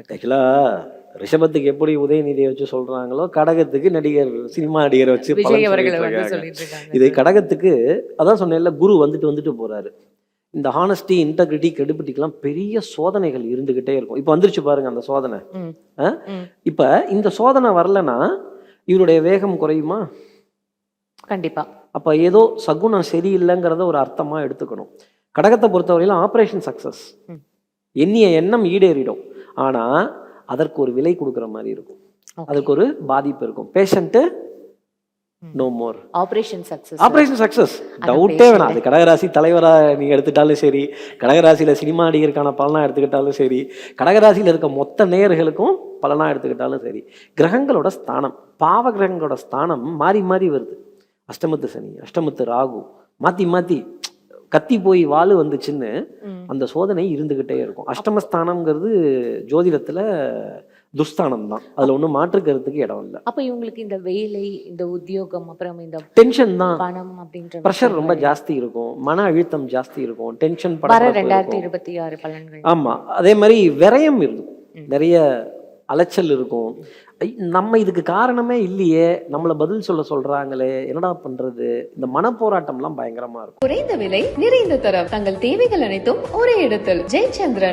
உங்களுக்கு? ஆக்சுவலாக ரிஷபத்துக்கு எப்படி உதயநிதியை வச்சு சொல்கிறாங்களோ கடகத்துக்கு சினிமா நடிகரை வச்சு விஜய் பலன் அவர்களை சொல்லிட்டு வந்து இருக்காங்க. சொல்லிட்டு இருக்காங்க. இது கடகத்துக்கு அதான் சொன்னேன்ல, குரு வந்துட்டு போகிறாரு. இந்த ஹானஸ்டி, இன்டெகிரிட்டி, கிரெடிபிலிட்டிக்கெல்லாம் பெரிய சோதனைகள் இருந்துக்கிட்டே இருக்கும். இப்போ வந்துருச்சு பாருங்க அந்த சோதனை. ம், ம். இப்போ இந்த சோதனை வரலன்னா இவருடைய வேகம் குறையுமா? கண்டிப்பா. அப்போ ஏதோ சகுனம் சரியில்லைங்கிறத ஒரு அர்த்தமாக எடுத்துக்கணும். கடகத்தை பொறுத்தவரையிலும் ஆப்ரேஷன் சக்ஸஸ், ம். எண்ணிய எண்ணம் ஈடேறிடும். ஆனால் அதற்கு ஒரு விலை கொடுக்குற மாதிரி இருக்கும், Okay. அதுக்கு ஒரு பாதிப்பு இருக்கும். Patient no more. Operation success. Operation success டவுட்டே வேணாம். அது கடகராசி தலைவராக நீங்கள் எடுத்துட்டாலும் சரி, கடகராசியில் சினிமா நடிகருக்கான பலனாக எடுத்துக்கிட்டாலும் சரி, கடகராசியில் இருக்க மொத்த நேயர்களுக்கும் பலனாக எடுத்துக்கிட்டாலும் சரி, கிரகங்களோட ஸ்தானம், பாவ கிரகங்களோட ஸ்தானம் மாறி மாறி வருது. அஷ்டமத்து சனி, அஷ்டமத்து ராகு, மாற்றி மாற்றி கத்தி போய் வாழு வந்துச்சுன்னு அந்த சோதனை இருந்துக்கிட்டே இருக்கும். அஷ்டமஸ்தானம்ங்கிறது ஜோதிடத்தில் துஸ்தானம் தான், அதில் ஒன்றும் மாற்று கருத்துக்கு இடம் இல்லை. அப்ப இவங்களுக்கு இந்த வேலை, இந்த உத்தியோகம், அப்புறம் இந்த டென்ஷன் தான், பணம் அப்படின்ற ப்ரெஷர் ரொம்ப ஜாஸ்தி இருக்கும், மன அழுத்தம் ஜாஸ்தி இருக்கும், டென்ஷன் வர படம் 2026 பலன்கள். ஆமா. அதே மாதிரி விரயம் இருக்கும், நிறைய அலைச்சல் இருக்கும். நம்ம இதுக்கு காரணமே இல்லையே, நம்மளை பதில் சொல்றாங்களே, என்னடா பண்றது, இந்த மனப்போராட்டம்லாம் பயங்கரமா இருக்கும். குறைந்த விலை, நிறைந்த தரம், தங்கள் தேவைகள் அனைத்தும் ஒரே இடத்தில். ஜெயச்சந்திரன்.